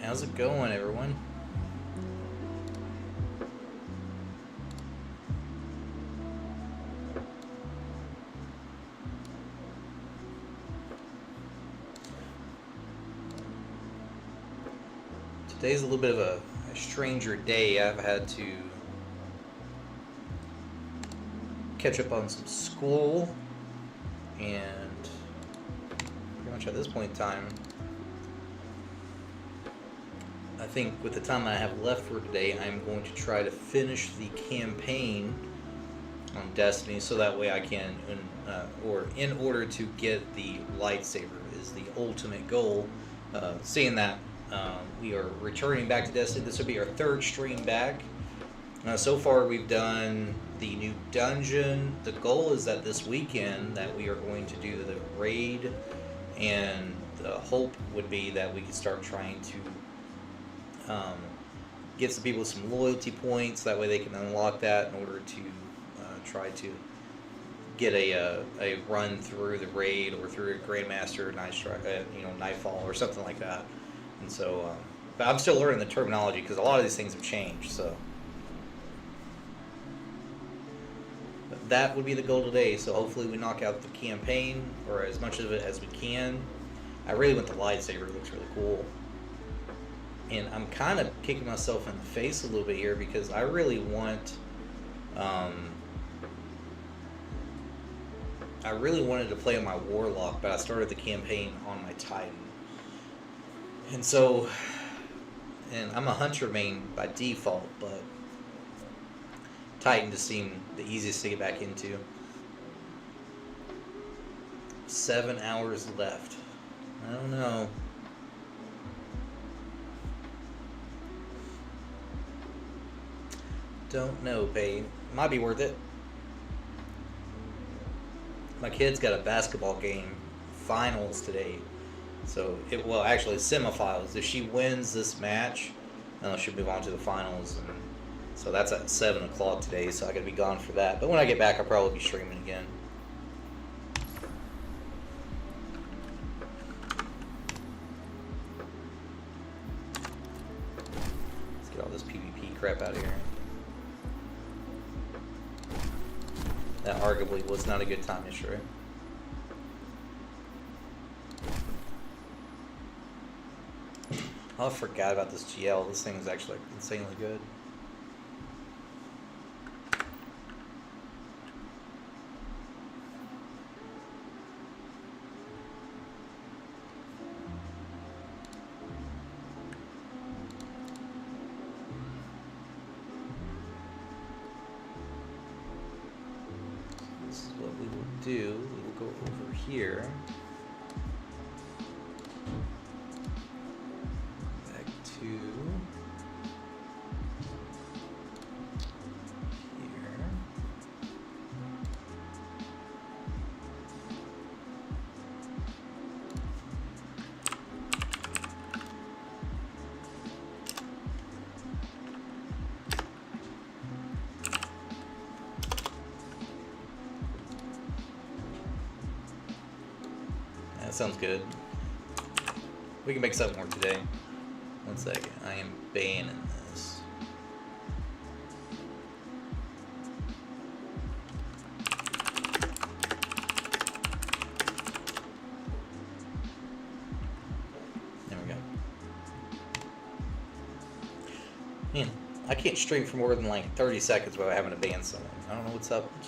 How's it going, everyone? Today's a little bit of a stranger day. I've had to catch up on some school, and pretty much at this point in time, I think with the time I have left for today, I'm going to try to finish the campaign on Destiny, so that way I can, or in order to get the lightsaber is the ultimate goal. Seeing that we are returning back to Destiny, this will be our third stream back. So far we've done the new dungeon. The goal is that this weekend that we are going to do the raid, and the hope would be that we can start trying to get some people some loyalty points. That way they can unlock that in order to try to get a run through the raid or through a Grandmaster Nightfall or something like that. And so, but I'm still learning the terminology because a lot of these things have changed. So but that would be the goal today. So hopefully we knock out the campaign, or as much of it as we can. I really want the lightsaber. It looks really cool. And I'm kind of kicking myself in the face a little bit here because I really want, I really wanted to play on my Warlock, but I started the campaign on my Titan. And so, and I'm a Hunter main by default, but Titan just seemed the easiest to get back into. 7 hours left. I don't know. Don't know, babe. Might be worth it. My kid's got a basketball game finals today. So, actually semifinals. If she wins this match, she'll move on to the finals. And so that's at 7 o'clock today, so I gotta be gone for that. But when I get back, I'll probably be streaming again. Let's get all this PvP crap out of here. That arguably was not a good time yesterday. Oh, I forgot about this GL. This thing is actually insanely good. This is what we will do. We will go over here. That sounds good. We can make something more today. 1 second. I am banning this. There we go. Man, I can't stream for more than like 30 seconds without having to ban someone. I don't know what's up. It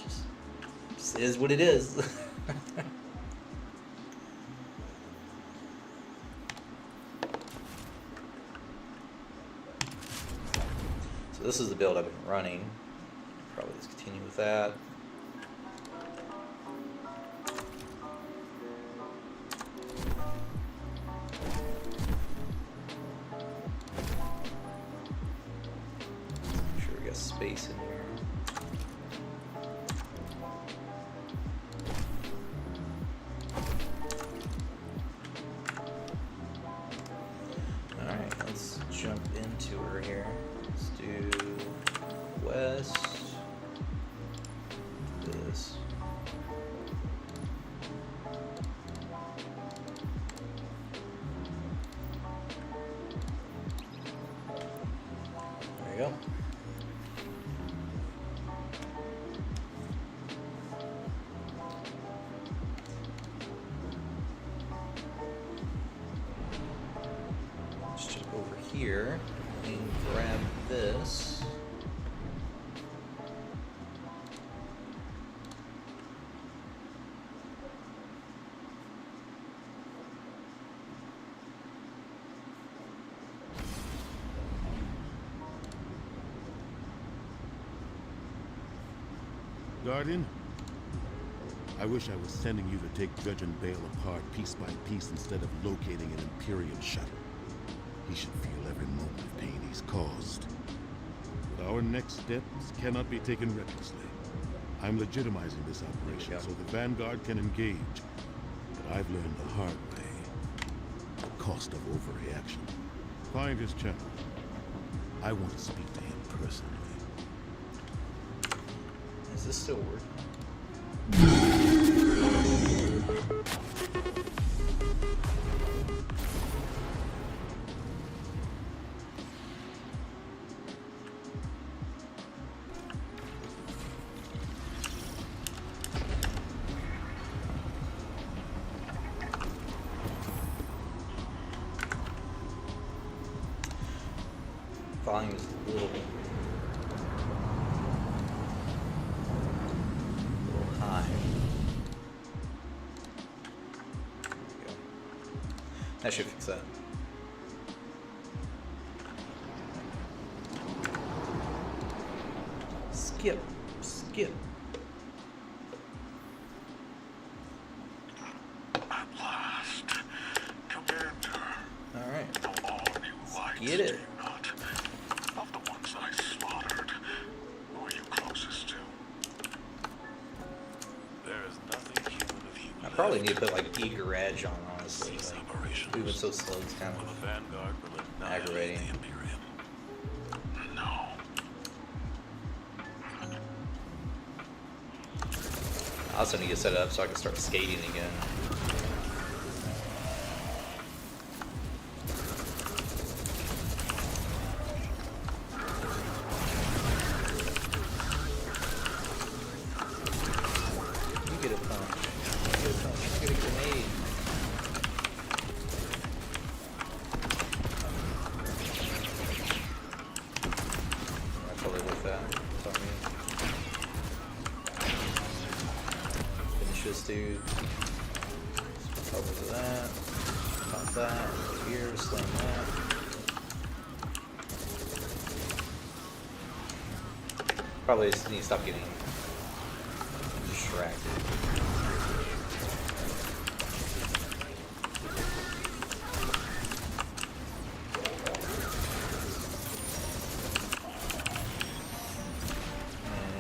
just is what it is. So this is the build I've been running. Probably just continue with that. Make sure we got space in here. Alright, let's jump into her here. Let's do west, this. go. Let's jump over here and grab this. Guardian, I wish I was sending you to take Judge and Bale apart piece by piece instead of locating an Imperial shuttle. He should feel every moment of pain he's caused. But our next steps cannot be taken recklessly. I'm legitimizing this operation so the Vanguard can engage. But I've learned the hard way. The cost of overreaction. Find his channel. I want to speak to him personally. Is this still working? Volume is a little high. There we go. That should fix that. Skip. At last, Commander. All right. The all-new lights. Get it. Not of the ones I slaughtered. Who are you closest to? There is nothing human of you. I probably need to put like e-garage on, honestly. These Like, operations. moving so slow is kind Will the of Vanguard will aggravating. annihilate the Imperium? No. I also need to set it up so I can start skating again. You get a punch. You get a punch. You get a grenade. I probably with that. That's on me. Finish this dude. Over that. Pop that. Over here. Slam that. Probably just need to stop getting distracted.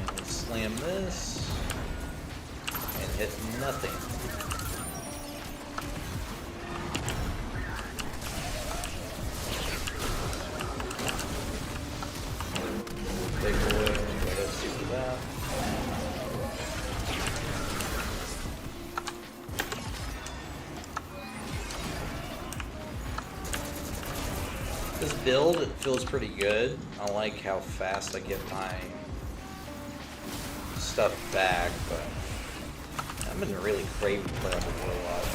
And slam this. And hit nothing. Big boy, let's see for that. This build, it feels pretty good. I like how fast I get my stuff back, but I've been really craving to play on the Warlock.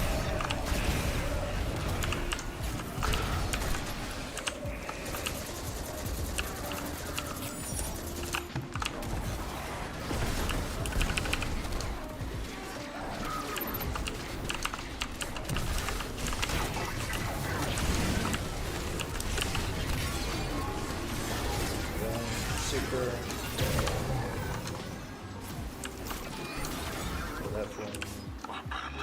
Super. So that one. Weapon.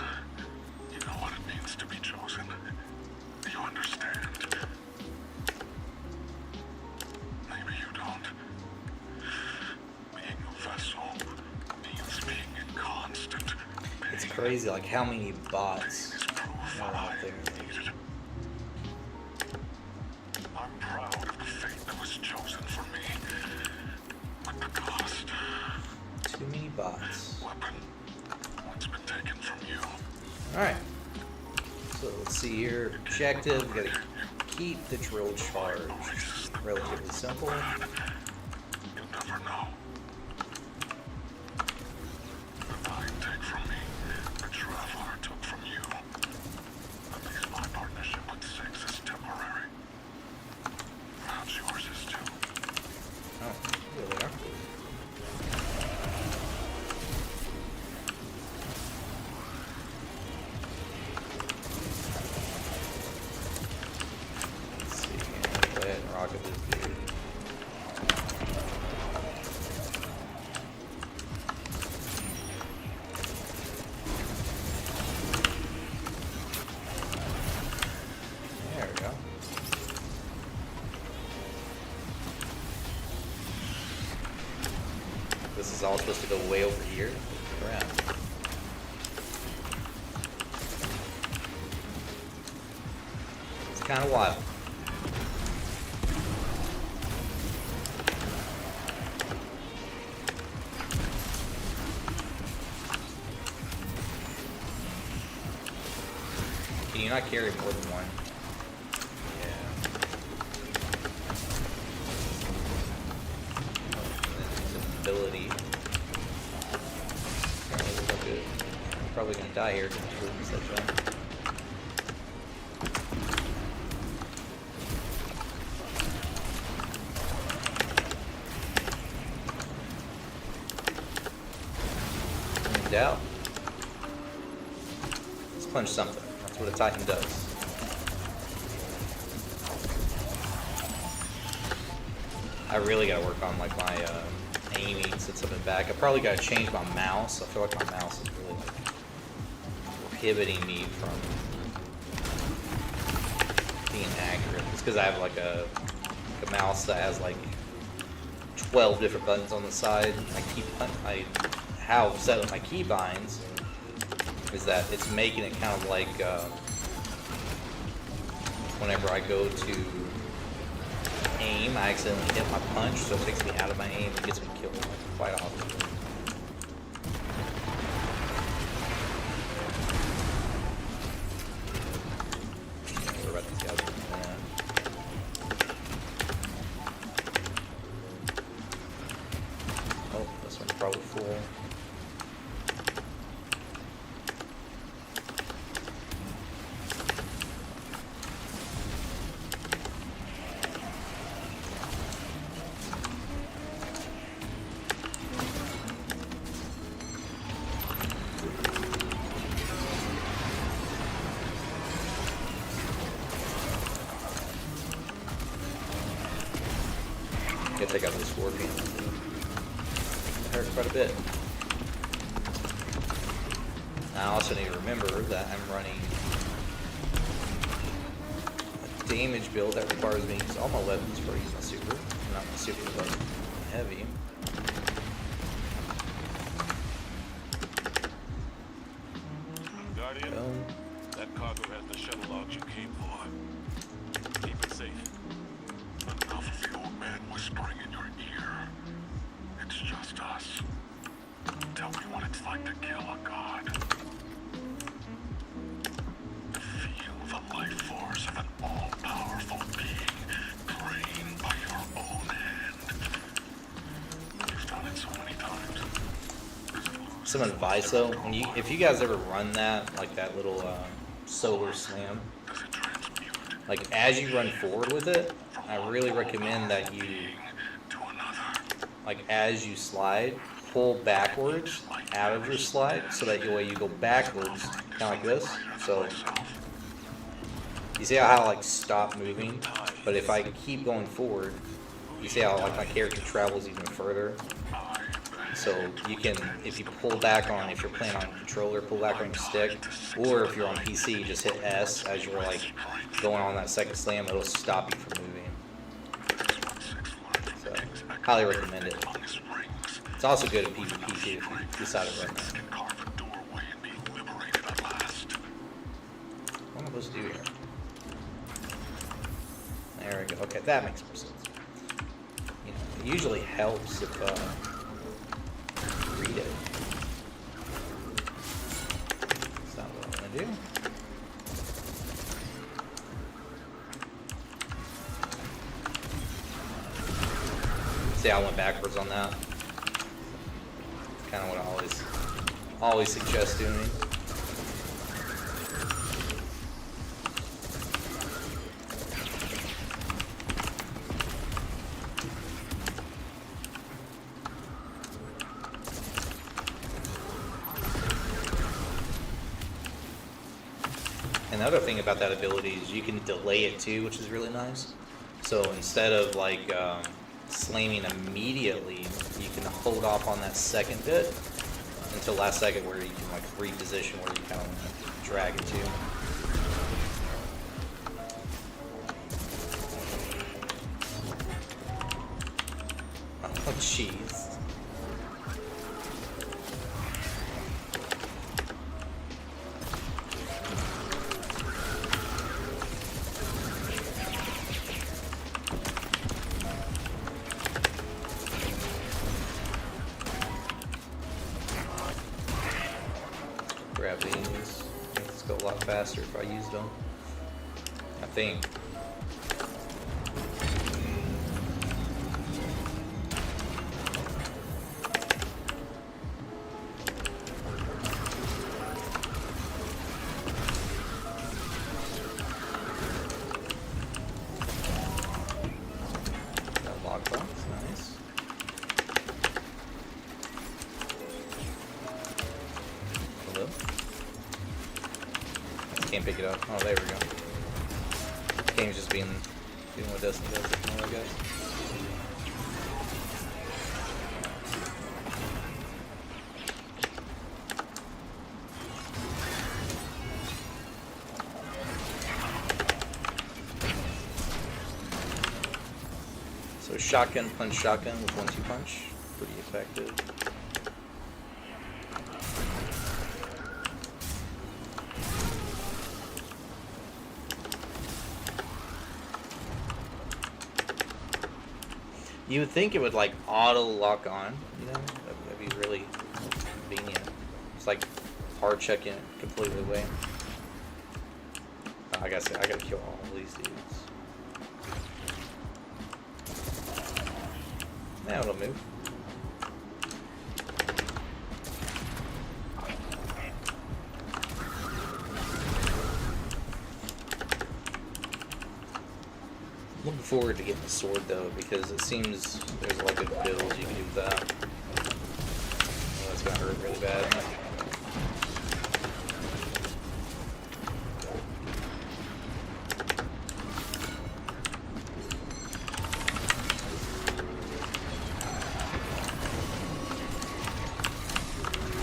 You know what it means to be chosen. Do you understand? Maybe you don't. Being a vessel means being in constant pain. It's crazy, like how many bots Pain is proof are out I there. needed. I'm proud of the fate that was chosen for me. But the cost. Too many bots. Weapon. What's been taken from you? Alright. So let's see here. Objective, we gotta keep the drill charged. Relatively simple. is all supposed to go way over here? Crap. It's kind of wild. Can you not carry more than one? Yeah. It's an ability. Apparently it's not good. I'm probably gonna die here because that jump. In doubt. Let's punch something. That's what a Titan does. I really gotta work on like my aiming since I've been back. I probably gotta change my mouse. I feel like my mouse is really like prohibiting me from being accurate. It's because I have like a mouse that has like 12 different buttons on the side. How I've set up my keybinds is that it's making it kind of like whenever I go to aim, I accidentally hit my punch, so it takes me out of my aim and gets me killed quite often. What about these guys? Oh, this one's probably full. Gotta take out this scorpion. It hurt quite a bit. I also need to remember that I'm running a damage build that requires me to use all my weapons before I use my super. Not my super, but heavy. Guardian, that cargo has the shuttle logs you came for. Keep it safe. Enough of the old man whispering in your ear. It's just us. Tell me what it's like to kill a god. To feel the life force of an all-powerful being drained by your own hand. You've done it so many times. Some advice though, if you guys ever run that, like that little solar slam, like as you run forward with it, I really recommend that you, like as you slide, pull backwards out of your slide so that your way you go backwards, kind of like this. So you see how I like stop moving, but if I keep going forward, you see how like my character travels even further. So you can, if you pull back on, if you're playing on a controller, pull back on your stick, or if you're on PC, just hit S as you're like going on that second slam, it'll stop you from moving. So, highly recommend it. It's also good at PvP too, if you decide to run that. What am I supposed to do here? There we go. Okay, that makes more sense. You know, it usually helps if read it. That's not what I want to do. See how I went backwards on that? Kind of what I always suggest doing. Another thing about that ability is you can delay it too, which is really nice. So instead of like slamming immediately, you can hold off on that second bit until last second where you can like reposition where you kind of drag it to. Oh jeez. grab these. Make this go a lot faster if I used them. I think. Can't pick it up. Oh, there we go. The game's just doing what Destiny does, I guess. So shotgun with 1-2 punch. Pretty effective. You would think it would like auto lock on, you know? That'd be really convenient. It's like hard checking it completely away. I gotta kill all of these dudes. Now it'll move. Looking forward to getting the sword though, because it seems there's a lot of good builds you can do with that. Oh, that's gonna hurt really bad.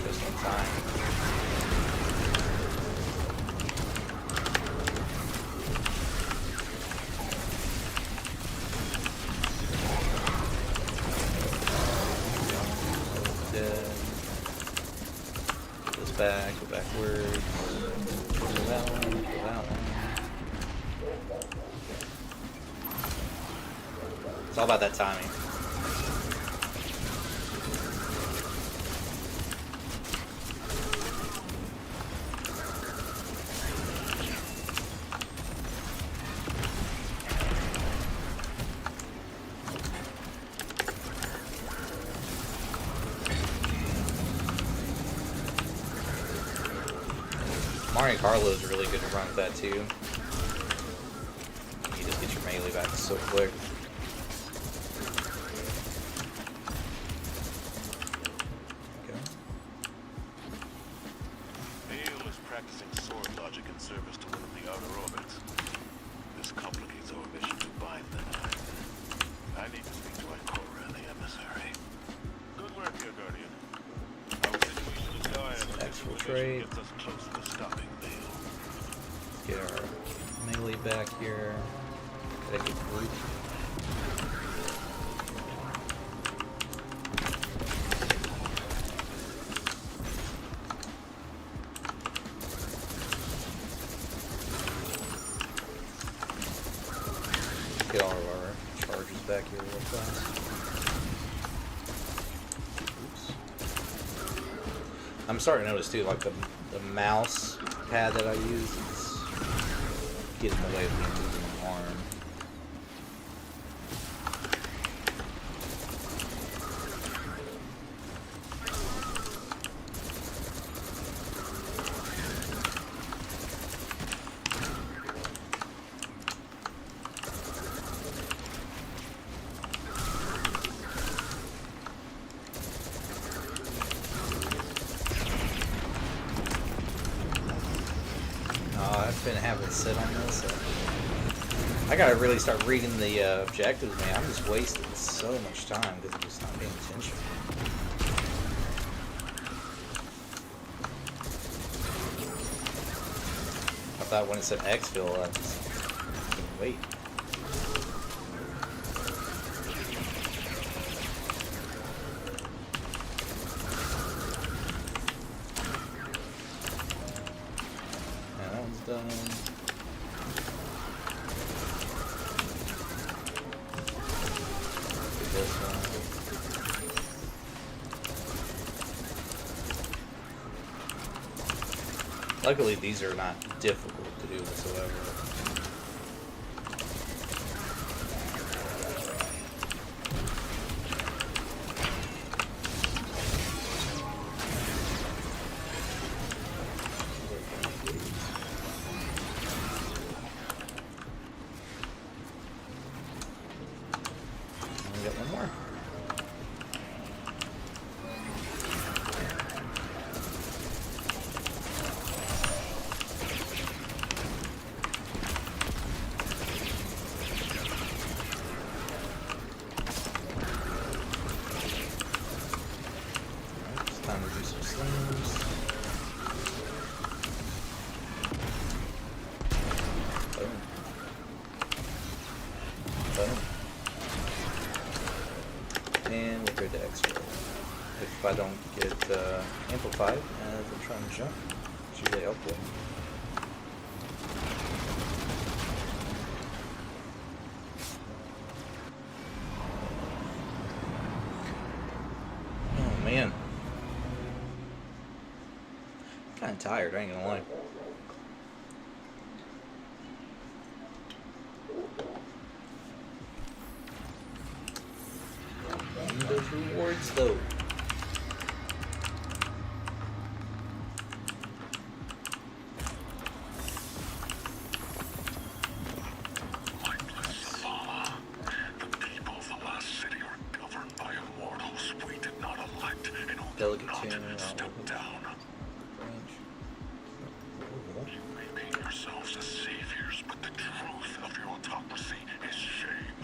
Just in time. Go backwards. Go that one, go that one. It's all about that timing. Mario Carlo is really good to run with that too. You just get your melee back so quick. Okay. Bale is practicing sword logic in service to one of the outer orbits. This complicates our mission to bind them. I need to speak to Ikora, the emissary. Good work here, Guardian. Our situation is dire. Exfiltrate. Gets us close to stopping Bale. Get our melee back here. Gotta get group. Get all of our charges back here real fast. Oops. I'm starting to notice too, like the mouse pad that I use is getting in the way of me moving my arm. I've been having to sit on this. I gotta really start reading the objectives, man. I'm just wasting so much time because I'm just not paying attention. I thought when it said exfil, I just couldn't wait. Done. This one. Luckily, these are not difficult to do whatsoever. We got one more. Time to do some slams. Boom. Boom. And we'll go to extra. If I don't get amplified as I'm trying to jump, it's usually helpful. Oh man. Kind of tired, I ain't gonna lie. And those rewards, though. Lightless Zavala. The people of the last city are governed by immortals we did not elect and who Delegate did Tanner, not step down. You may paint yourselves as saviors, but the truth of your autocracy is shame.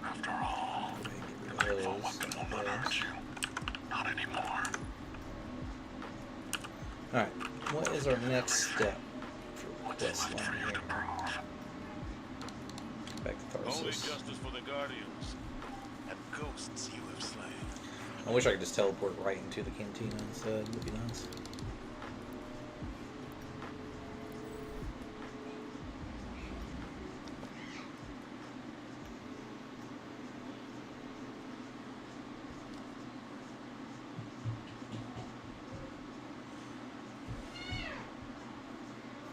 After all, your painful weapon will not hurt you. Not anymore. Alright, what is our next step for What's quest left for line you here? to prove? Back to Only Tharsis. justice for the Guardians and ghosts you have slain. I wish I could just teleport right into the cantina instead. Would be nice.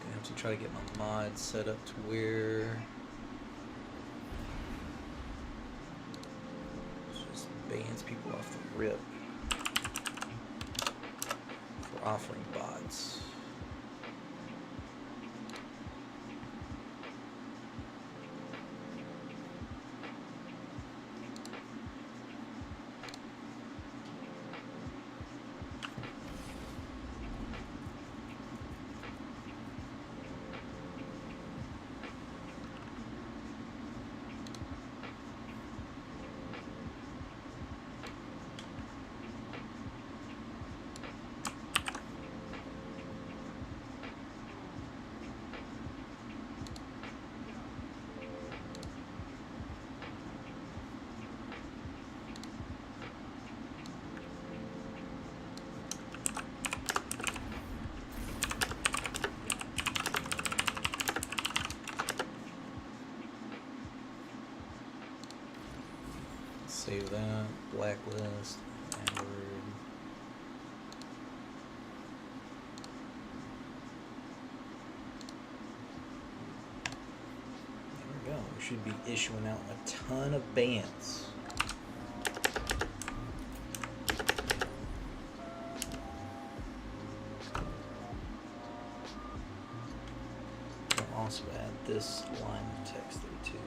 Gonna have to try to get my mod set up to where it just bans people off the rip for offering bots. Save that. Blacklist. Edward. There we go. We should be issuing out a ton of bans. I'll also add this line of text there too.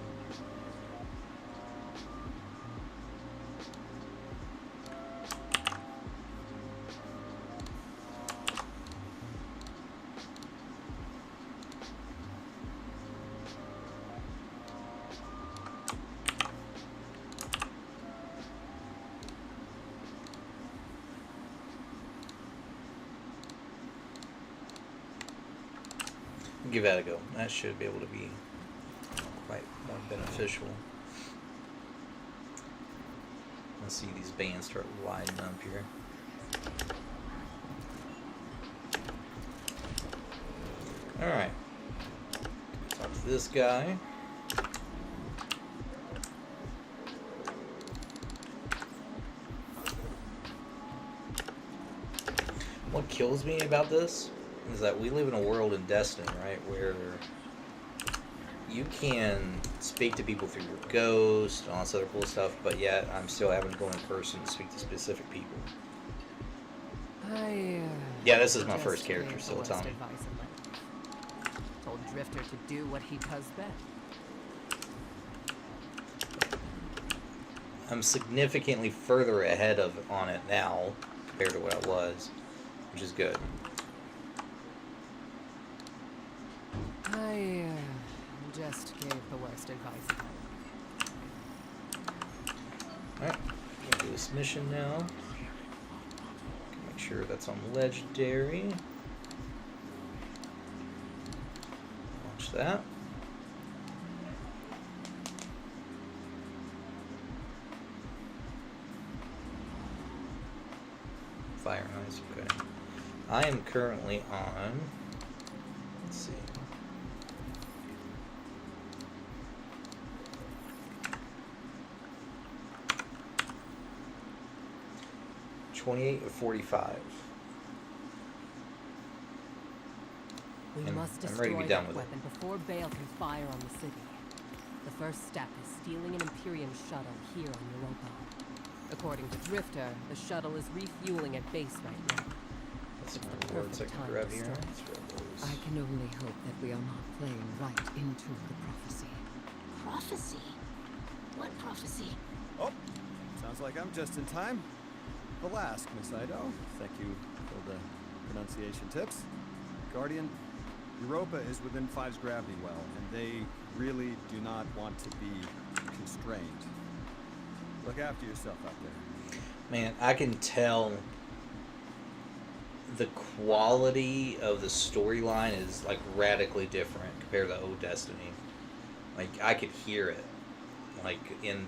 Give that a go. That should be able to be quite more beneficial. Let's see these bands start lighting up here. Alright. Talk to this guy. What kills me about this is that we live in a world in Destiny, right, where you can speak to people through your ghost and all this other cool stuff, but yet I'm still having to go in person to speak to specific people. Yeah, this is my first character, still, Tommy. Told Drifter to do what he does best. I'm significantly further ahead on it now compared to what I was, which is good. I just gave the worst advice. Alright, gonna do this mission now. Make sure that's on legendary. Launch that. Fire nice, okay. I am currently on, let's see. $28 of 45. We must I'm ready to destroy be done that with it. weapon before Bale can fire on the city. The first step is stealing an Imperium shuttle here on Europa. According to Drifter, the shuttle is refueling at base right now. That's It's some the rewards I perfect can time grab to here. start. Let's grab those. I can only hope that we are not playing right into the prophecy. Prophecy? What prophecy? Oh, sounds like I'm just in time. Alas, Miss Ido. Thank you for the pronunciation tips. Guardian, Europa is within Five's gravity well, and they really do not want to be constrained. Look after yourself out there. Man, I can tell the quality of the storyline is like radically different compared to old Destiny. Like I could hear it, like in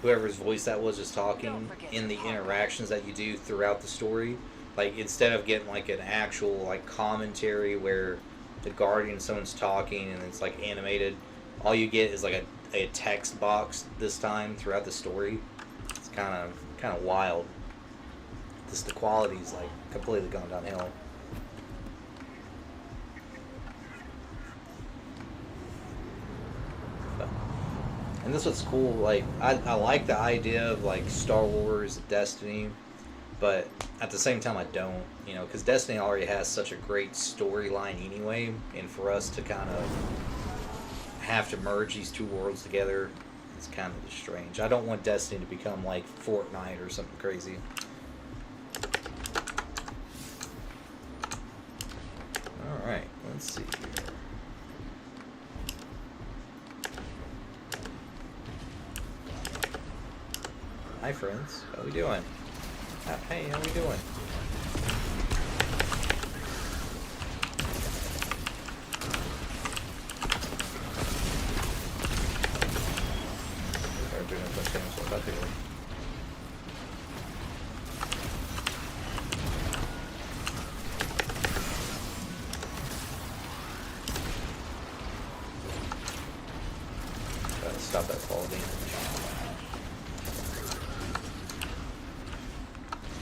whoever's voice that was just talking, in the interactions that you do throughout the story. Like instead of getting like an actual like commentary where the Guardian someone's talking and it's like animated, all you get is like a text box this time throughout the story. It's kind of wild. Just the quality's like completely gone downhill. And this was cool. Like I like the idea of like Star Wars, Destiny, but at the same time I don't. You know, because Destiny already has such a great storyline anyway, and for us to kind of have to merge these two worlds together, it's kind of just strange. I don't want Destiny to become like Fortnite or something crazy. Alright, let's see here. Hi friends, how we doing? Hey, how we doing? Start doing some things so about to go. Gotta stop that fall damage.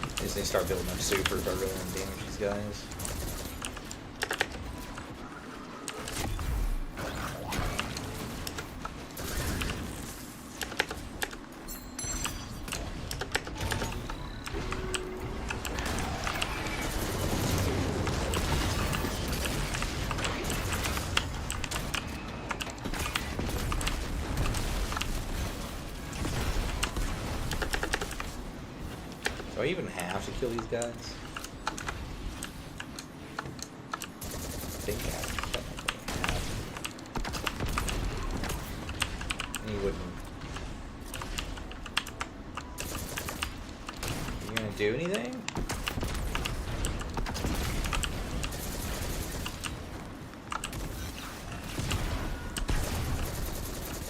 I just need to start building up super if I really want to damage these guys. Do I even have to kill these guys? I think I technically have. And you wouldn't. You gonna do anything?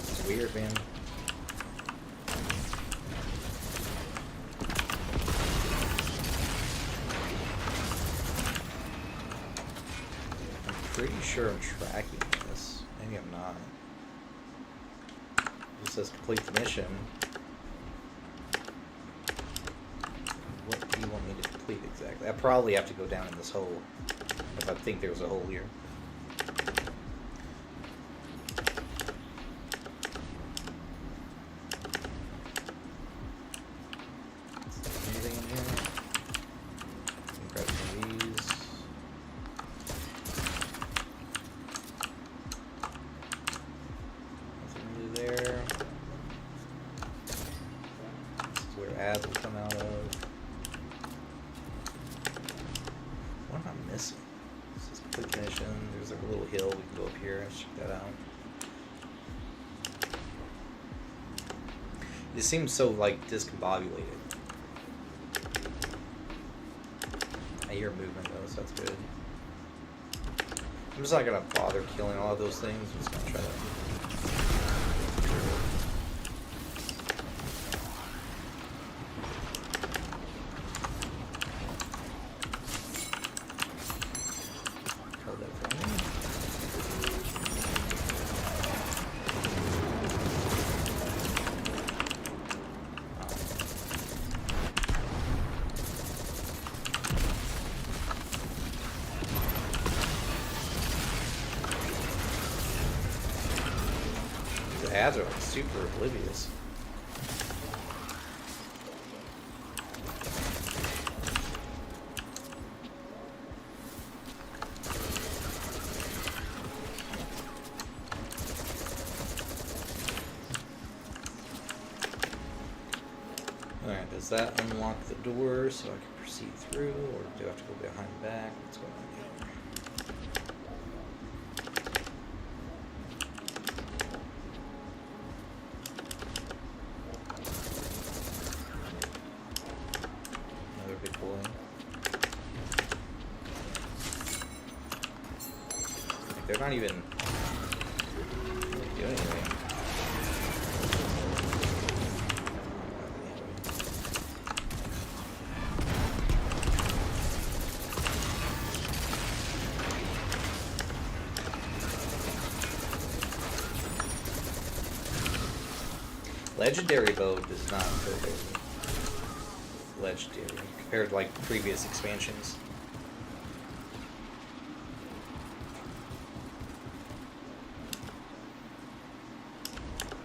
It's weird, man. Pretty sure I'm tracking this. Maybe I'm not. It says complete the mission. What do you want me to complete I probably have to go down in this hole if I think there's a hole here. Anything in here? Grab some of these. Nothing really there. This is where ads will come out of. What am I missing? This is complete mission. There's like a little hill. We can go up here and check that out. It seems so like discombobulated. I hear movement though, so that's good. I'm just not gonna bother killing all of those things. I'm just gonna try to. Hold that for me. The ads are like super oblivious. Alright, does that unlock the door so I can proceed through, or do I have to go behind the back? What's going on here? Another big boy. Like, they're not even really doing anything. Legendary bow does not feel very legendary compared to like previous expansions.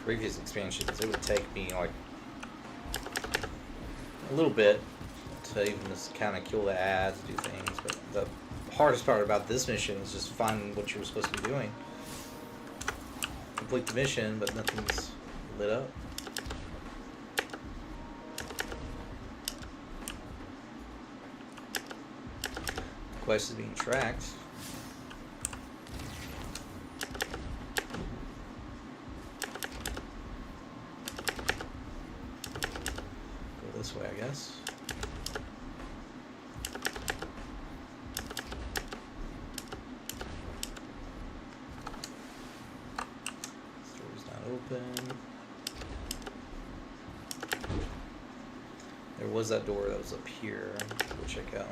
Previous expansions, it would take me like a little bit to even just kind of kill the ads, do things. But the hardest part about this mission is just finding what you were supposed to be doing. Complete the mission, but nothing's lit up. Quest is being tracked. Go this way, I guess. This door's not open. There was that door that was up here. Go check out.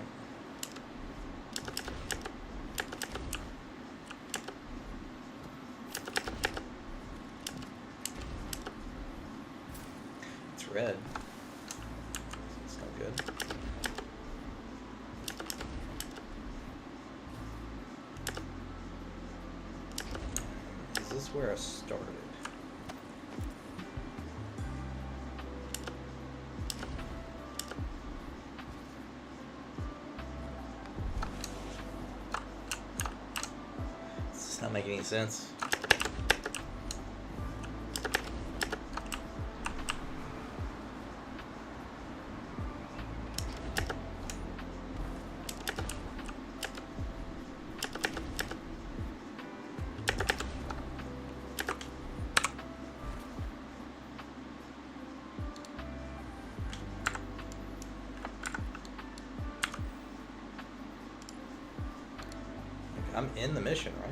Red. It's not good. Is this where I started? Does this not make any sense? I'm in the mission, right?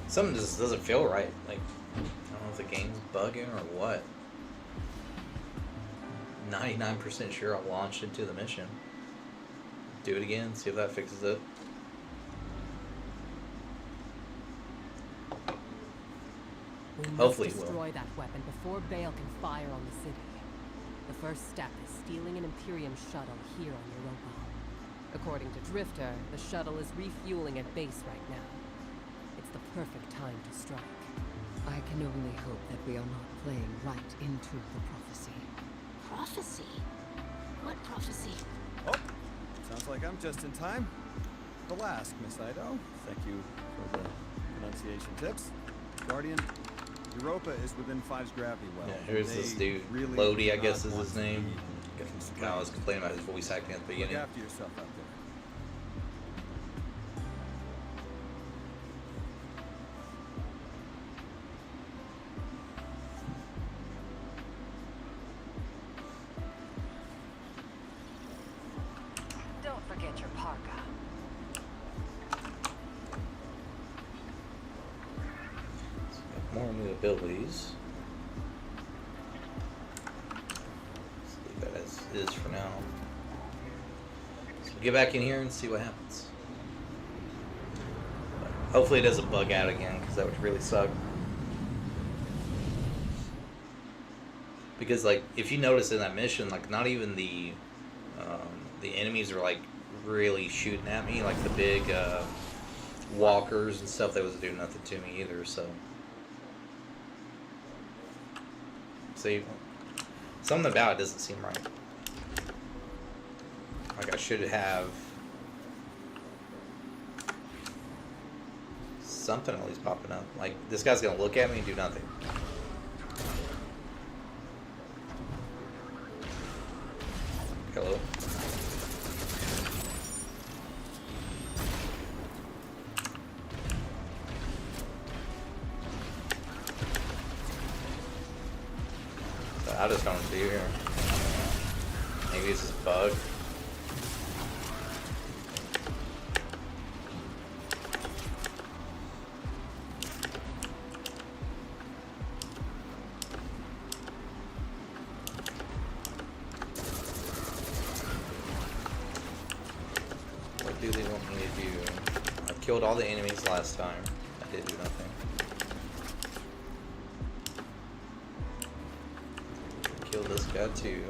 Something just doesn't feel right. Like, I don't know if the game's bugging or what. 99% sure I'll launch into the mission. Do it again, see if that fixes it. We must Hopefully it will. destroy that weapon before Bale can fire on the city. The first step is stealing an Imperium shuttle here on Europa. According to Drifter, the shuttle is refueling at base right now. It's the perfect time to strike. I can only hope that we are not playing right into the prophecy. Prophecy? What prophecy? Oh, sounds like I'm just in time. Alas, Miss Ido, thank you for the pronunciation tips. Guardian, Europa is within 5's gravity well. Yeah, here's this They dude, really Lodi, I do guess not is want his to name. be The guy I was complaining about his voice acting at the Look beginning. after yourself out there. Don't forget your parka. So we got more new abilities. Let's leave that as is for now. So we'll get back in here and see what happens. Hopefully it doesn't bug out again, because that would really suck. Because, like, if you notice in that mission, like, not even the enemies are, like, really shooting at me. Like, the big walkers and stuff, that was doing nothing to me either, so. See, something about it doesn't seem right. Like, I should have something at least popping up. Like, this guy's gonna look at me and do nothing. Hello? I just don't see you here. Maybe it's just a bug. What do they want me to do? I killed all the enemies last time. I did do nothing. Kill this guy too.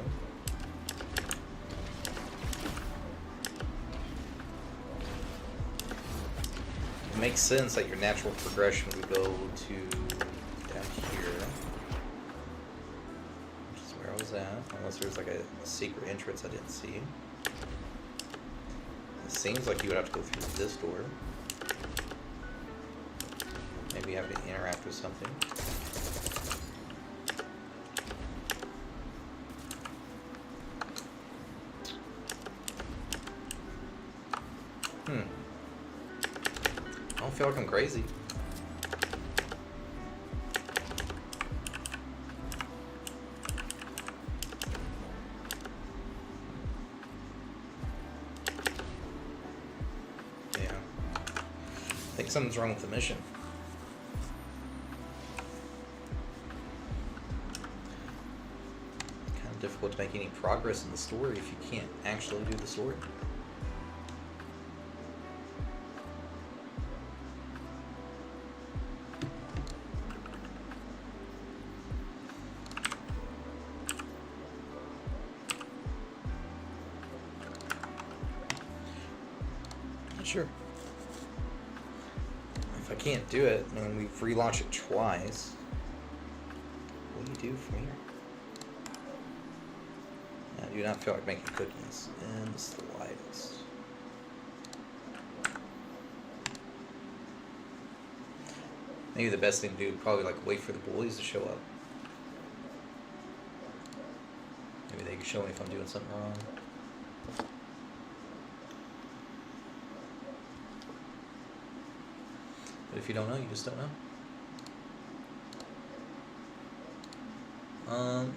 It makes sense that your natural progression would go to down here, which is where I was at, unless there's like a secret entrance I didn't see. It seems like you would have to go through this door. Maybe you have to interact with something. I don't feel like I'm crazy. Yeah. I think something's wrong with the mission. It's kind of difficult to make any progress in the story if you can't actually do the story. Sure. If I can't do it, and we've relaunched it twice, what do you do from here? I do not feel like making cookies in the slightest. Maybe the best thing to do would probably like wait for the boys to show up. Maybe they can show me if I'm doing something wrong. But if you don't know, you just don't know.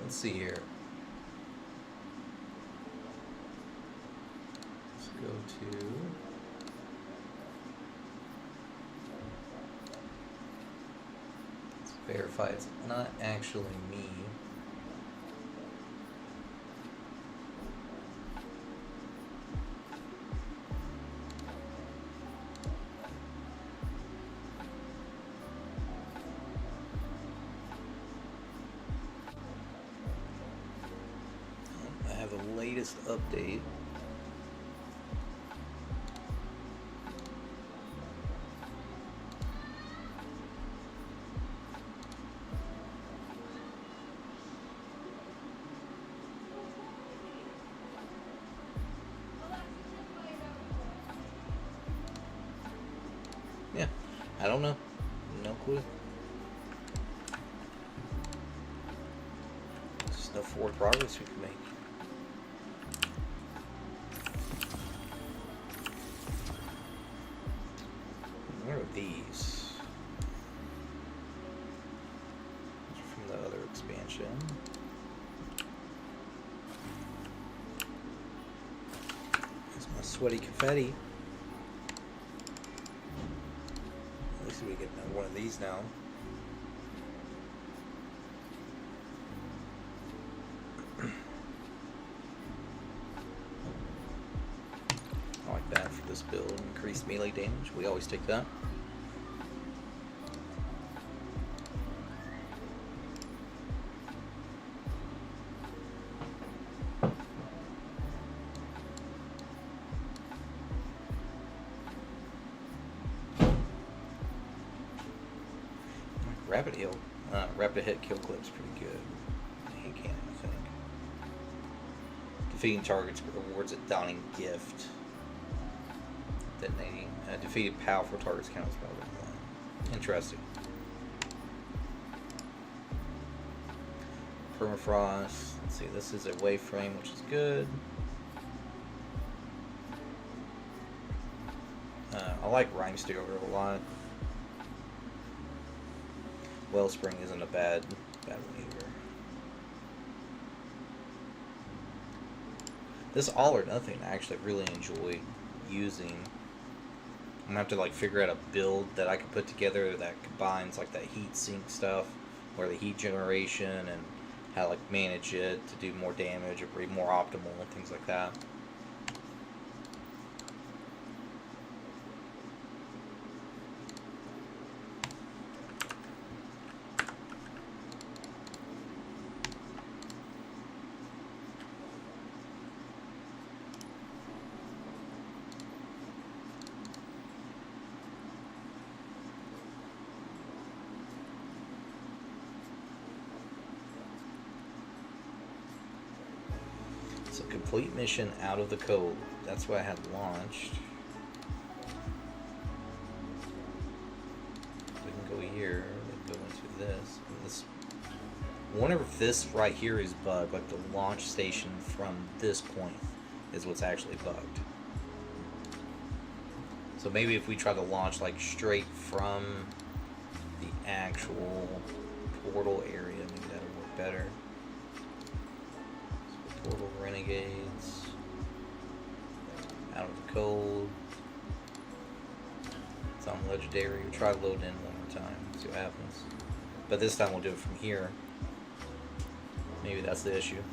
Let's see here. Let's go to... Let's verify it's not actually me. latest update. Yeah, I don't know. No clue. There's no forward progress we can make. Where are these? These are from the other expansion. There's my sweaty confetti. At least we get another one of these now. I like that for this build. Increased melee damage. We always take that. Rapid hit kill clip's pretty good. Hand cannon, I think. Defeating targets rewards a downing gift. Detonating. Defeated powerful targets counts probably one. Interesting. Permafrost. Let's see, this is a wave frame, which is good. I like Rhymester a lot. Wellspring isn't a bad one either. This all or nothing I actually really enjoy using. I'm gonna have to like figure out a build that I can put together that combines like that heat sink stuff, or the heat generation, and how to like manage it to do more damage or be more optimal and things like that. So complete mission out of the code. That's what I had launched. We can go here and go into this. And this. I wonder if this right here is bugged, like the launch station from this point is what's actually bugged. So maybe if we try to launch like straight from the actual portal area, maybe that'll work better. Portal Renegades. Out of the cold. It's on legendary. We'll try loading in one more time. See what happens. But this time we'll do it from here. Maybe that's the issue.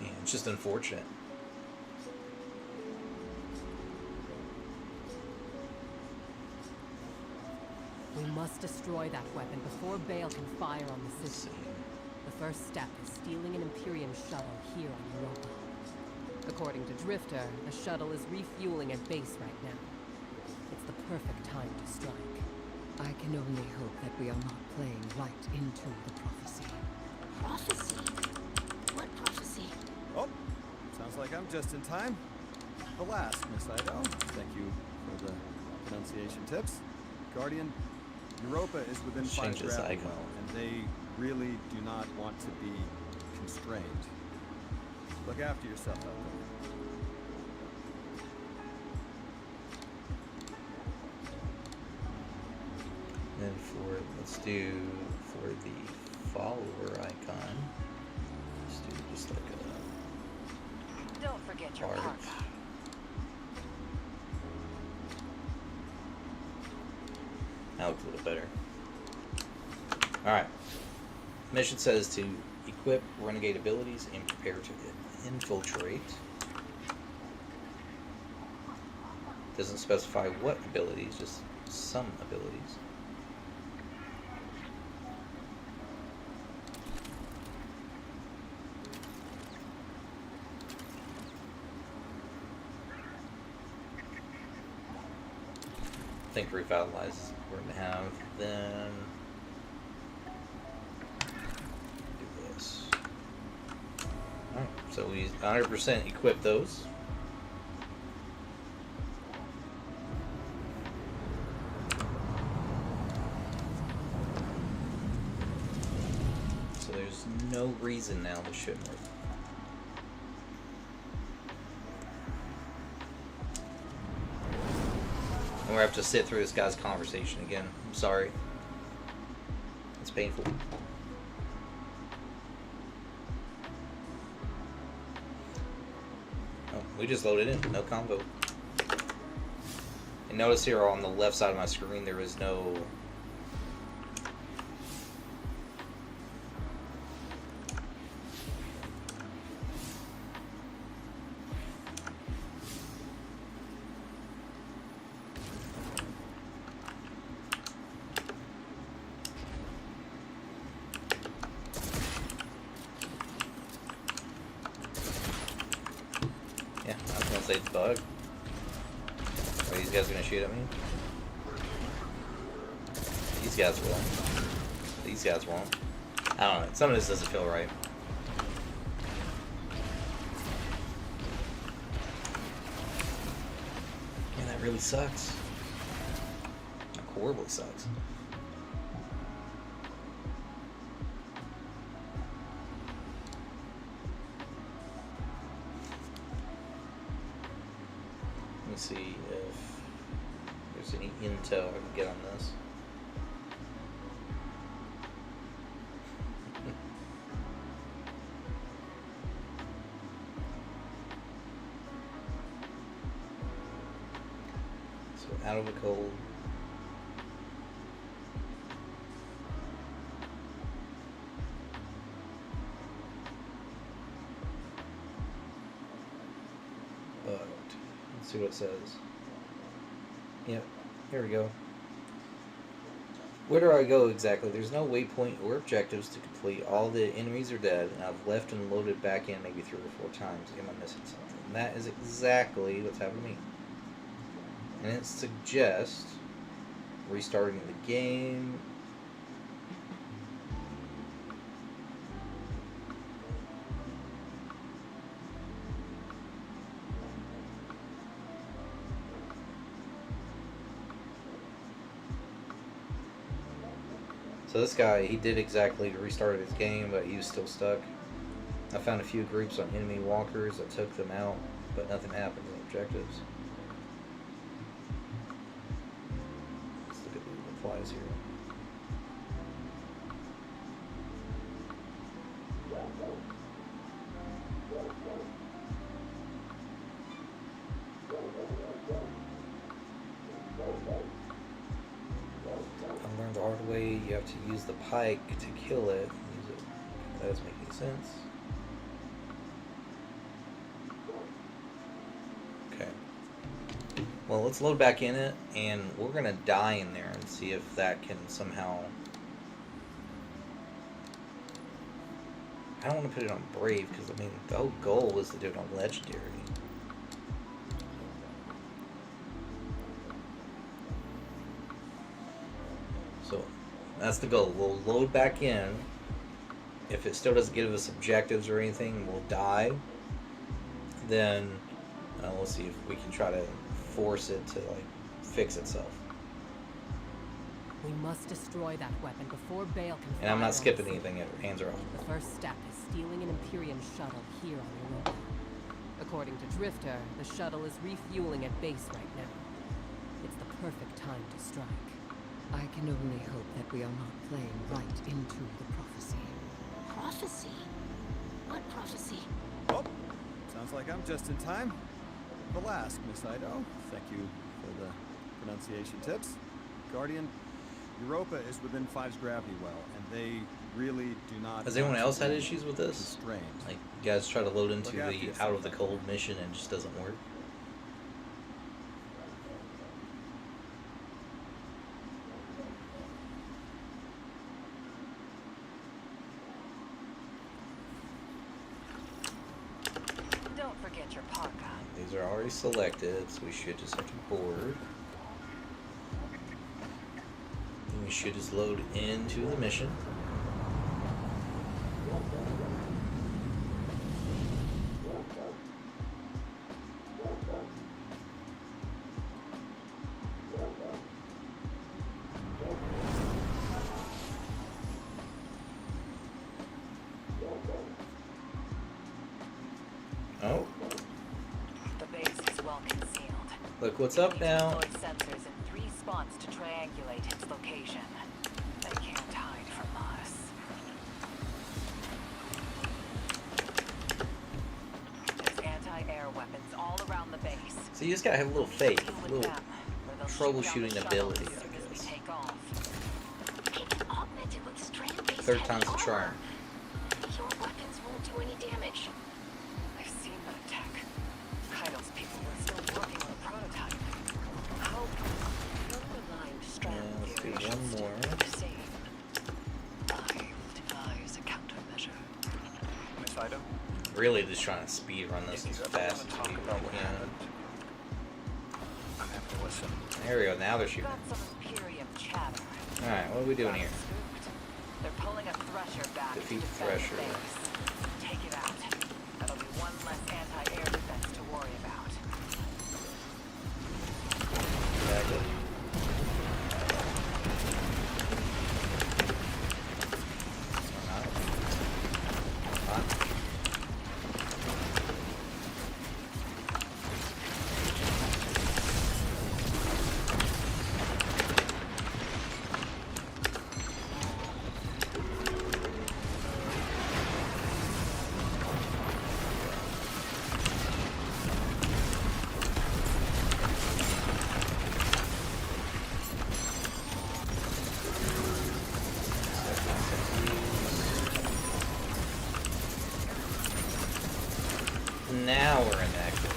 Yeah, it's just unfortunate. We must destroy that weapon before Bale can fire on the city. The first step is stealing an Imperium shuttle here on Europa. According to Drifter, the shuttle is refueling at base right now. It's the perfect time to strike. I can only hope that we are not playing right into the prophecy. Prophecy? What prophecy? Oh, sounds like I'm just in time. The last, Miss Ido. Thank you for the pronunciation tips. Guardian, Europa is within 5 Change this gravity icon. well, and they really do not want to be constrained. Look after yourself out there. And let's do for the follower icon, let's do just like a Don't forget your part. parka. That looks a little better. Alright. Mission says to equip renegade abilities and prepare to infiltrate. Doesn't specify what abilities, just some abilities. think revitalize we're gonna have. Then do this. Alright, so we 100% equip those. So there's no reason now this shouldn't work. And we're gonna have to sit through this guy's conversation again. I'm sorry. It's painful. Oh, we just loaded in, no combo. And notice here on the left side of my screen there is no yeah, I was gonna say it's bug. Are these guys gonna shoot at me? These guys will. These guys won't. I don't know. Some of this doesn't feel right. Man, that really sucks. That horribly sucks. Let me see if there's any intel I can get on this. So out of the cold. But let's see what it says. Yep, here we go. Where do I go exactly? There's no waypoint or objectives to complete. All the enemies are dead, and I've left and loaded back in maybe 3 or 4 times. Am I missing something? And that is exactly what's happened to me. And it suggests restarting the game. So this guy, he did exactly restart his game, but he was still stuck. I found a few groups on enemy walkers that took them out, but nothing happened in objectives. Let's look at the replies here. I learned the hard way. You have to use the pike to kill it. Use it. That doesn't make any sense. Okay. Well, let's load back in it, and we're gonna die in there and see if that can somehow. I don't want to put it on brave because I mean the whole goal is to do it on legendary. So that's the goal. We'll load back in. If it still doesn't give us objectives or anything, we'll die. Then we'll see if we can try to force it to like fix itself. We must destroy that weapon before Bale can. And I'm fire not skipping on us. anything. Hands are off. The first step is stealing an Imperium shuttle here on Europa. According to Drifter, the shuttle is refueling at base right now. It's the perfect time to strike. I can only hope that we are not playing right into the prophecy. Prophecy? What prophecy? Oh, sounds like I'm just in time. The last, Miss Ido. Thank you for the pronunciation tips. Guardian, Europa is within Five's gravity well, and they really do not. Has anyone else had issues with this? Constrained. Like, you guys try to load into Look after the yourself. out of the cold mission and it just doesn't work? Don't forget your parka. These are already selected, so we should just have to board. We should just load into the mission. Oh. The base is well concealed. Look what's up now. Deploy sensors in 3 spots to triangulate its location. They can't hide from us. There's anti-air weapons all around the base. So you just gotta have a little faith, Deal a with little them, or they'll shoot troubleshooting down the shuttle ability, as soon I as we guess. take off. It's augmented with strand-based Third heavy time's the charm. armor. Your weapons won't do any damage. I've seen that tech. Kyle's people were still working on a prototype. How aligned strand Let's do theory one should more. still be the same. I will devise a countermeasure. Miss Ido? Really just trying to speed run this as fast as talk we about what can. happened. I'm happy to listen. There we go, now they're shooting. Got some Imperium chatter. Alright, what are we doing here? Spooked. They're pulling a Thresher back Defeat to the defend Thresher. the base. Take it out. That'll be one less anti-air defense to worry about. Exactly. Or not. Now we're in active.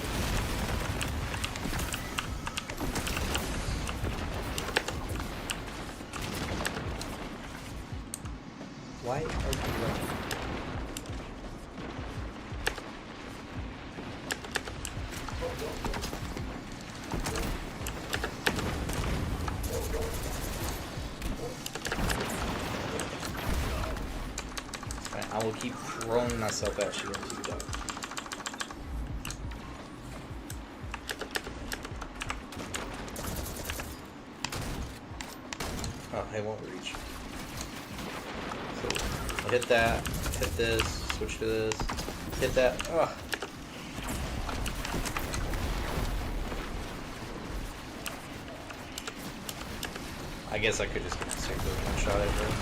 Why are you running? Fine, I will keep throwing myself at you until you die. Oh, I won't reach. So, I'll hit that, hit this, switch to this, hit that. Ugh. I guess I could just simply one-shot it first.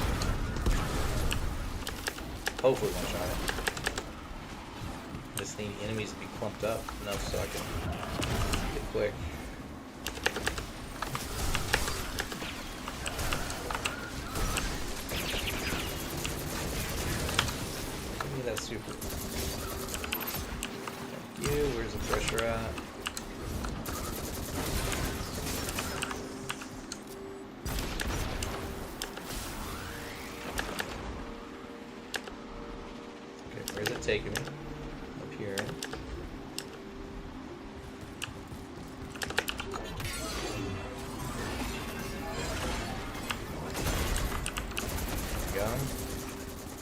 Hopefully one-shot it. Just need enemies to be clumped up enough so I can get quick. Give me that super. Thank you. Where's the pressure at? Okay, where's it taking me? Up here. There we go.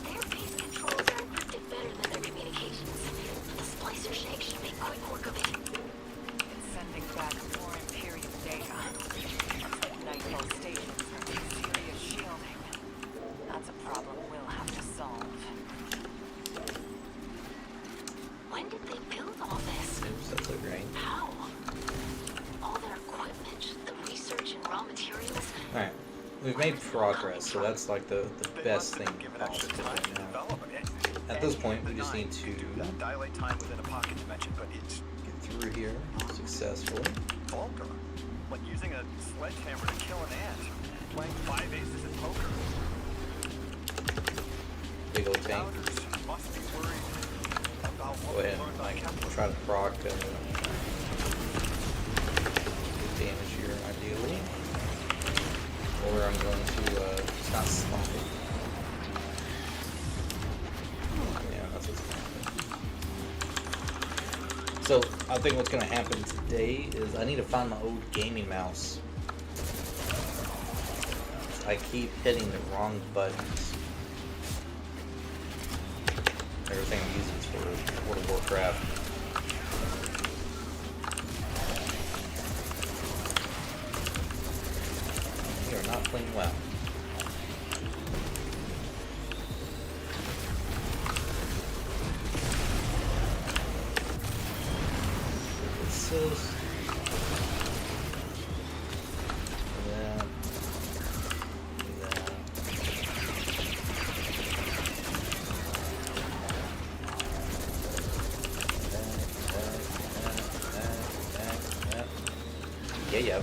Their base controls are encrypted better than their communications. But the splicer shake should make quick work of it. It's sending back more Imperium data. Looks like Nightfall stations are doing serious shielding. That's a problem we'll have to solve. When did they build all this? Oops, that's a grain. How? All their equipment, the research and raw materials. Alright. We've made progress, so that's like the best thing Given extra possible time to right now. develop it. At this point, we just need to do that. Dilate time within a pocket dimension, but it's get through here successfully. vulgar. Like using a sledgehammer to kill an ant. Playing 5 aces in poker. Big old tank. Founders must be worried about Go what we ahead learned by and Kepler. try to proc good damage here, ideally. Or I'm going to just not slump it. Yeah, that's what's going to happen. So, I think what's going to happen today is I need to find my old gaming mouse. I keep hitting the wrong buttons. Everything I'm using is for World of Warcraft. We are not playing well. Assist. Yeah.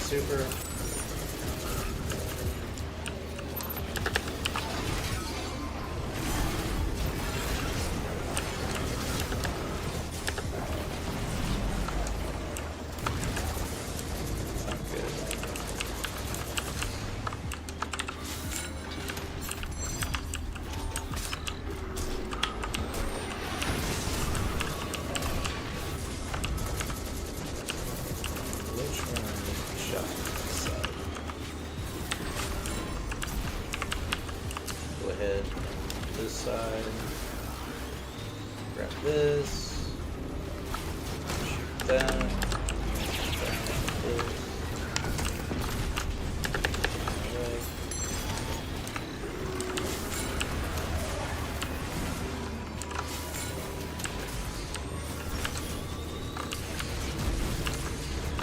Super. Sounds good. Which one shot this side? Go ahead, this side. Grab this. Shoot that. This. Alright.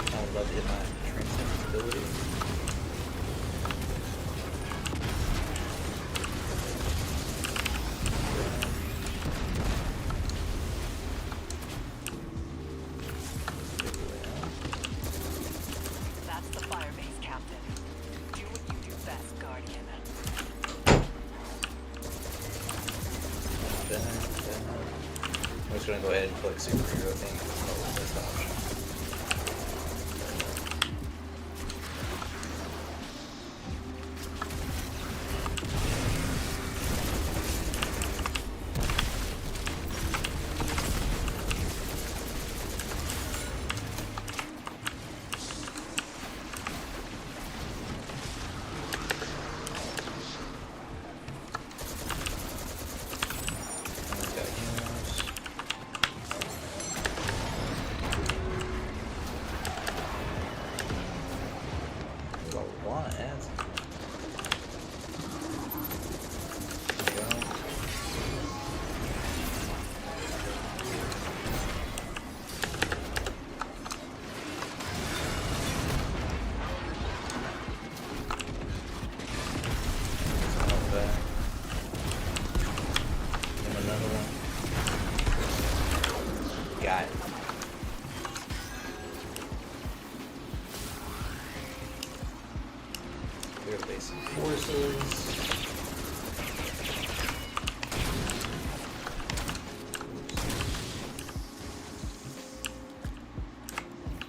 I would love to hit my transcendence ability. That's the fire base, Captain. Do what you do best, Guardian. I'm just gonna go ahead and click superhero thing. Oh, that's the option. Got heals. Ooh, a lot of ads. There we go. Not bad. And another one. Got it. Clear basic forces.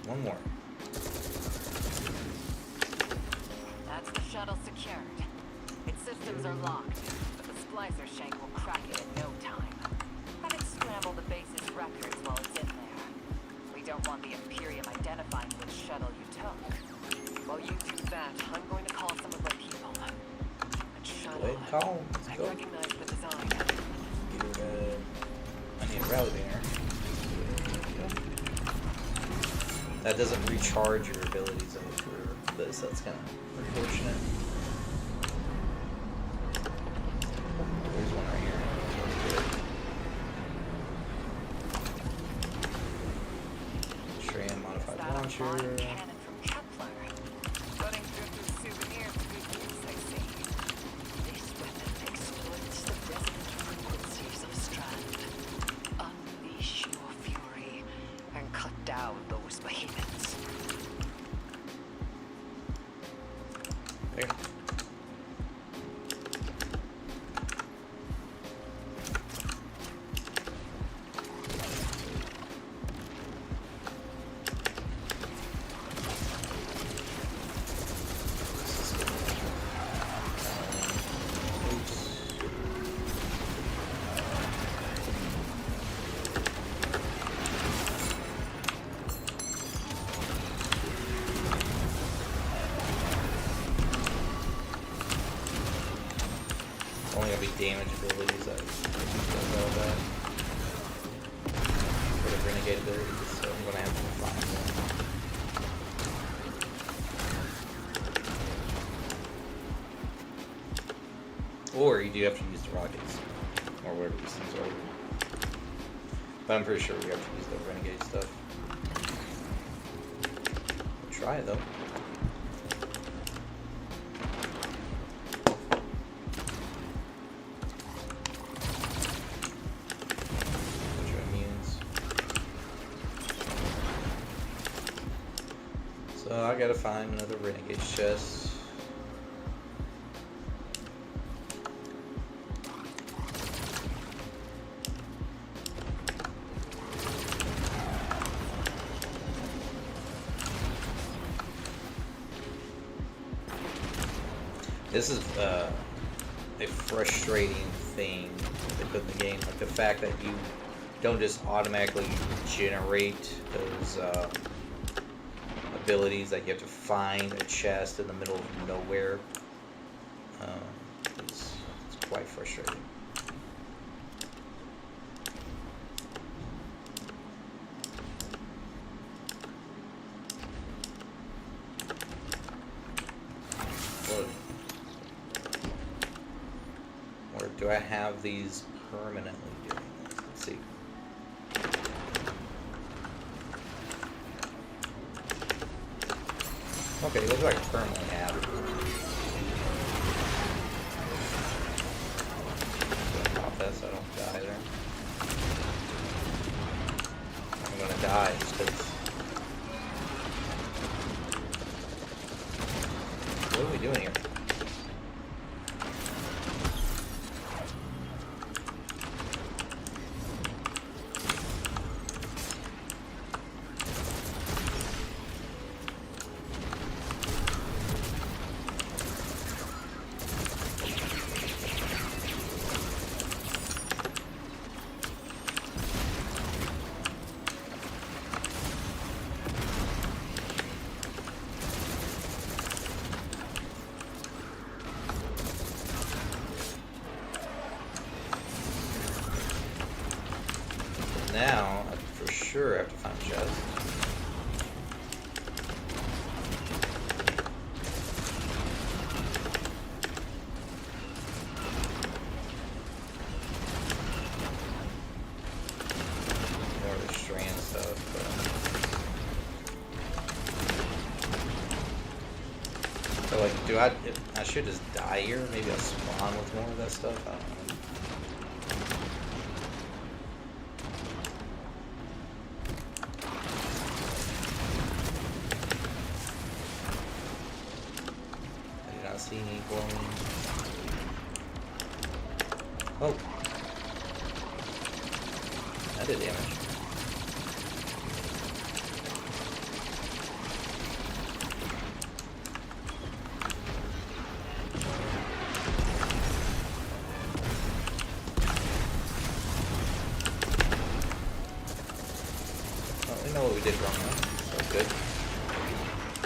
One more. That's the shuttle secured. Its systems are locked, but the splicer shank will crack it in no time. Have it scramble the base's records while it's in there. We don't want the Imperium identifying which shuttle you took. While you do that, I'm going to call some of my people. That Go shuttle. ahead and call him. Let's I go. recognize the design. I need a rally banner. That doesn't recharge your abilities though for this. That's kind of unfortunate. There's one right here. Shran modified That launcher. modern cannon from Kepler. Running Drifter's souvenirs to good use, I see. This weapon exploits the resonant frequencies of Strand. Unleash your fury and cut down those behemoths. There. do have to use the rockets. Or whatever these things are. But I'm pretty sure we have to use the renegade stuff. We'll try it though. So I gotta find another renegade chest. This is a frustrating thing they put in the game, like the fact that you don't just automatically generate those abilities, that you have to find a chest in the middle of nowhere. It's quite frustrating. Or do I have these permanently doing this? Let's see. Okay, looks like I permanently have it. Pop that so I don't die there. I'm gonna die just because. What are we doing here? Now, I for sure have to find a chest. More of the strand stuff, but... So, like, I should just die here? Maybe I'll spawn with more of that stuff? I don't know. See any glowing. Oh, that did damage. Well, we know what we did wrong now. That's good.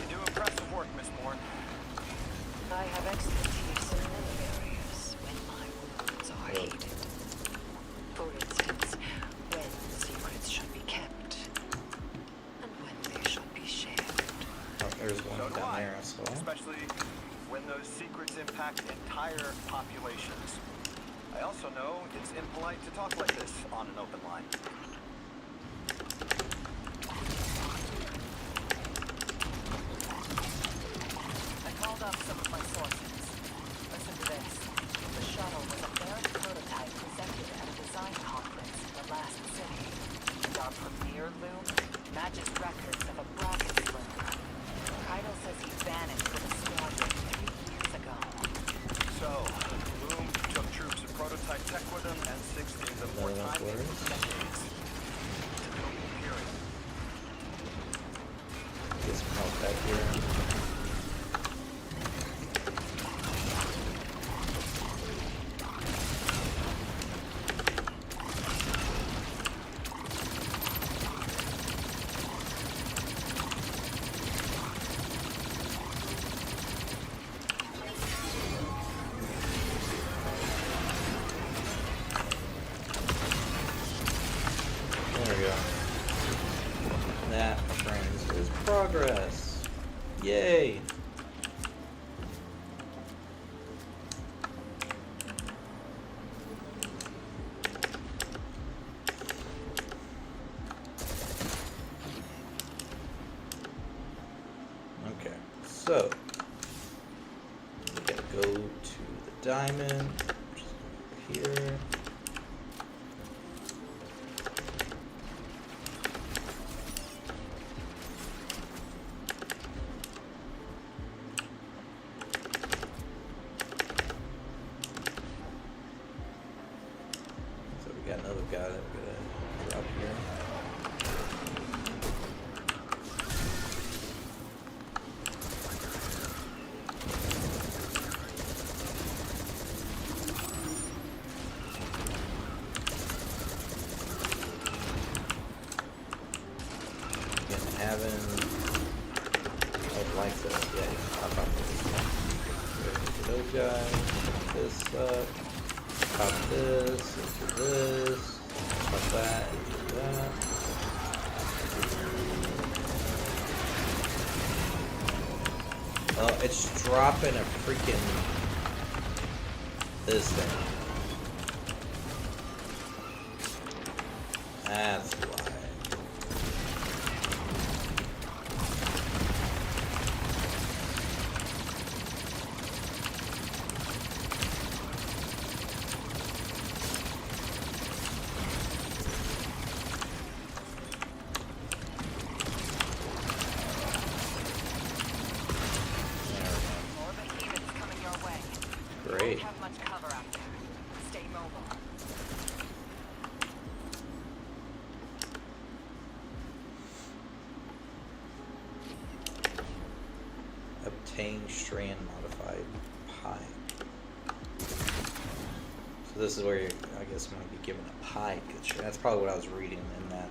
You do impressive work, Miss Bourne. I have expertise in many areas when my wounds are healed. For instance, when secrets should be kept, and when they should be shared. Oh, there's one So do down I, there, I saw. especially when those secrets impact entire populations. I also know it's impolite to talk like this on an open line. I called up some of my sources. Listen to this. The shuttle was a failed prototype presented at a design conference in the last city. And our premier loom matches records of a bracket slinger. Kaido says he vanished with a squadron 3 years ago. So, Loom took troops of prototype tech with him and 16 of More wartime words? decades. To build the Imperium. Get some health back here. There we go. That, my friends, is progress. Yay! So, we're gonna go to the diamond, which is over here. So we got another guy that we're gonna drop here. Having like this, yeah, pop out this. Those guys, this up, pop this, into this, pop that, into that. Oh, it's dropping a freaking this thing. That's why. Great. Don't have much cover out there. Stay mobile. Obtain strand modified pike. So this is where you're, I guess, going to be given a pike. That's probably what I was reading in that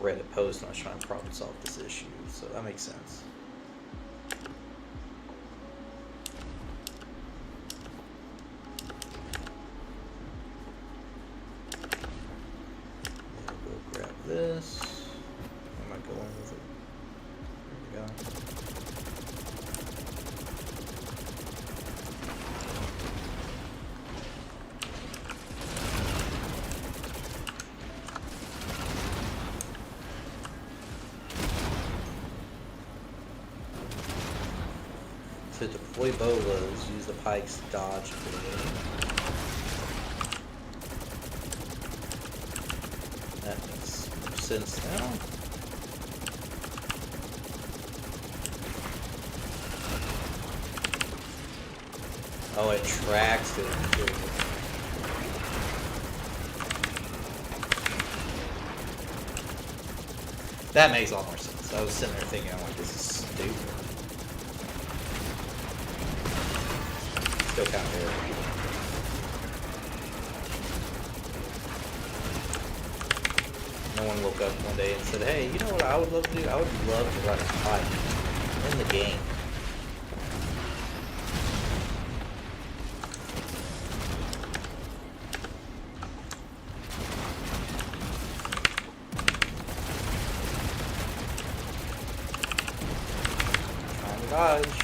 Reddit post when I was trying to problem solve this issue. So that makes sense. This. Where am I going with it? There we go. To deploy bolas, use the pike's dodge ability. That makes sense now. Oh, it tracks it. That makes a lot more sense. I was sitting there thinking, I'm like, this is stupid. Still kind of weird. No one woke up one day and said, hey, you know what I would love to do? I would love to run a pike in the game. Trying to dodge.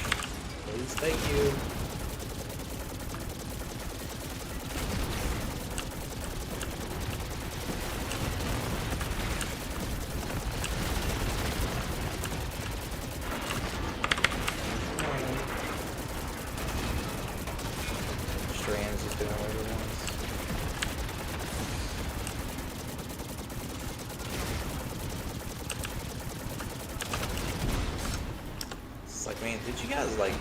Please, thank you. Strands is doing whatever it wants. It's like, man, did you guys like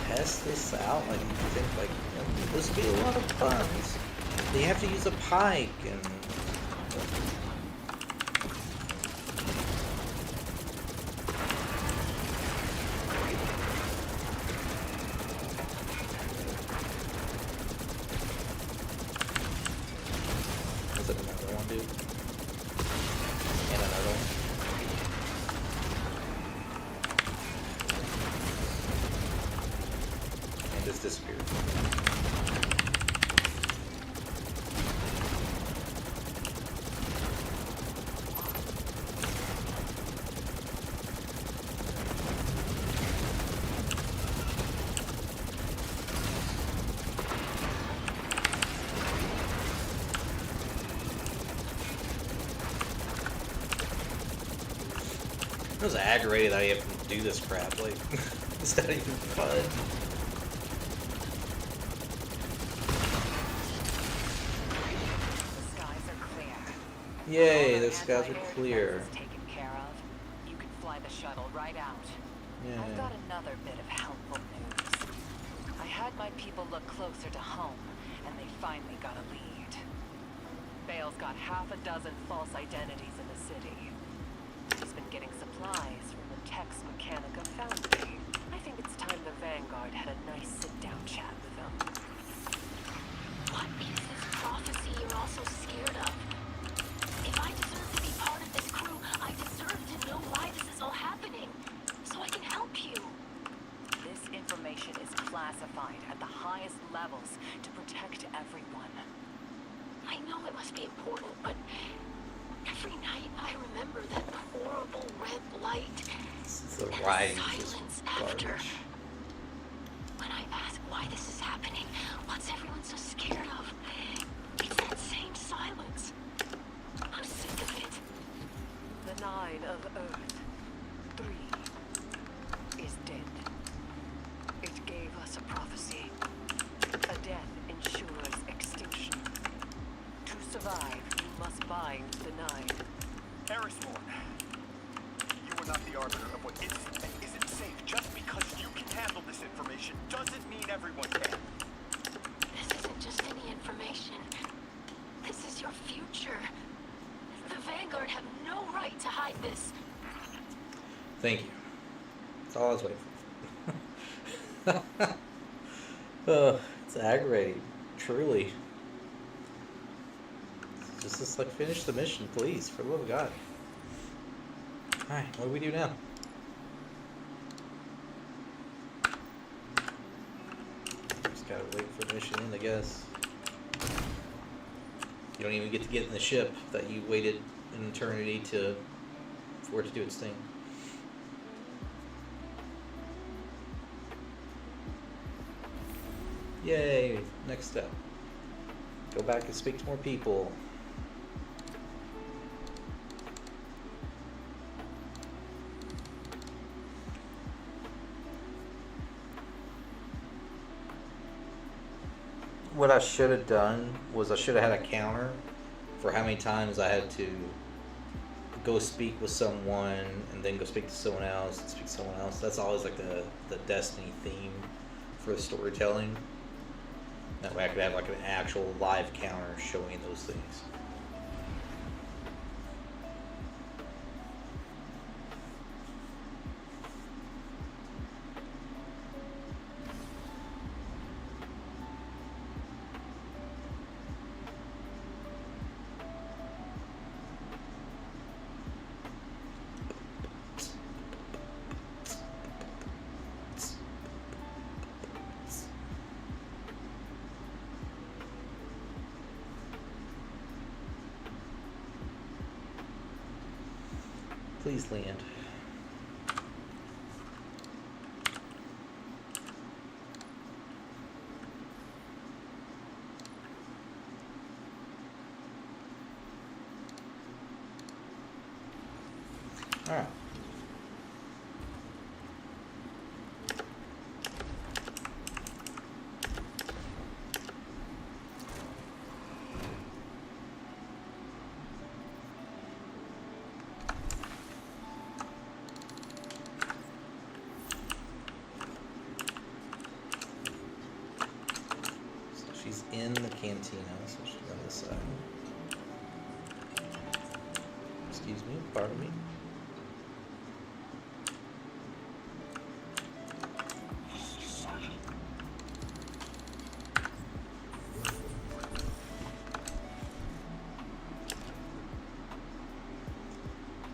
test this out? Like, you think like, you know, this would be a lot of fun. You have to use a pike and. Is it another one, dude? And another one. And just disappeared. I was aggravated that I have to do this crap. Like, Is that even fun? The skies are clear. Yay, All the skies are anti-air clear. defense is taken care of. You can fly the shuttle right out. Yeah. I've got another bit of helpful news. I had my people look closer to home, and they finally got a lead. Bale's got half a dozen false identities in the city. He's been getting supplies from the Tex Mechanica foundry. I think it's time the Vanguard had a nice sit-down chat with him. What is this prophecy you're all so scared of? If I deserve to be part of this crew, I deserve to know why this is all happening, so I can help you. This information is classified at the highest levels to protect everyone. I know it must be important, but every night I remember that horrible red light The and writing the is just silence after. garbage. When I ask why this is happening, what's everyone so scared of? It's that same silence. I'm sick of it. The 9 of Earth, 3, is dead. It gave us a prophecy. A death ensures extinction. To survive, you must bind the 9. Erismore, you are not the arbiter of what is and isn't safe. Just because you can handle this information doesn't mean everyone can. This isn't just any information. This is your future. The Vanguard have no right to hide this. Thank you. That's all I was waiting for. Oh, it's aggravating. Truly. Just like finish the mission, please, for the love of God. Alright, what do we do now? Just gotta wait for the mission in, I guess. You don't even get to get in the ship that you waited an eternity for it to do its thing. Yay! Next step. Go back and speak to more people. What I should have done was I should have had a counter for how many times I had to go speak with someone and then go speak to someone else and speak to someone else. That's always like the Destiny theme for the storytelling. That way I could have like an actual live counter showing those things. Please land. All right. She's in the cantina, so she's on this side. Excuse me, pardon me.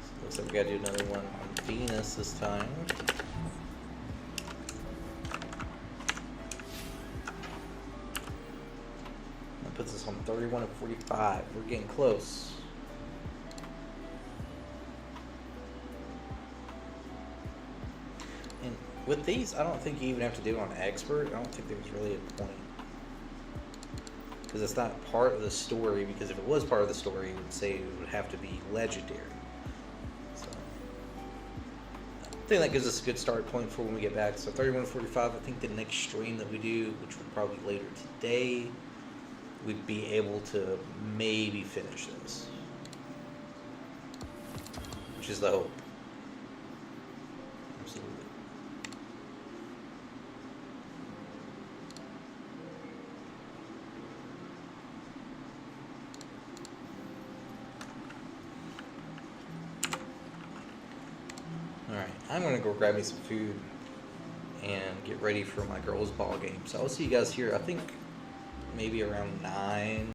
So looks like we gotta do another one on Venus this time. Puts us on 31 and 45. We're getting close. And with these, I don't think you even have to do it on expert. I don't think there's really a point. Because it's not part of the story, because if it was part of the story, it would say it would have to be legendary. So I think that gives us a good start point for when we get back. So 31:45. I think the next stream that we do, which will probably later today, we'd be able to maybe finish this, which is the hope. Absolutely. Alright, I'm gonna go grab me some food and get ready for my girls' ball game. So I'll see you guys here, I think maybe around 9.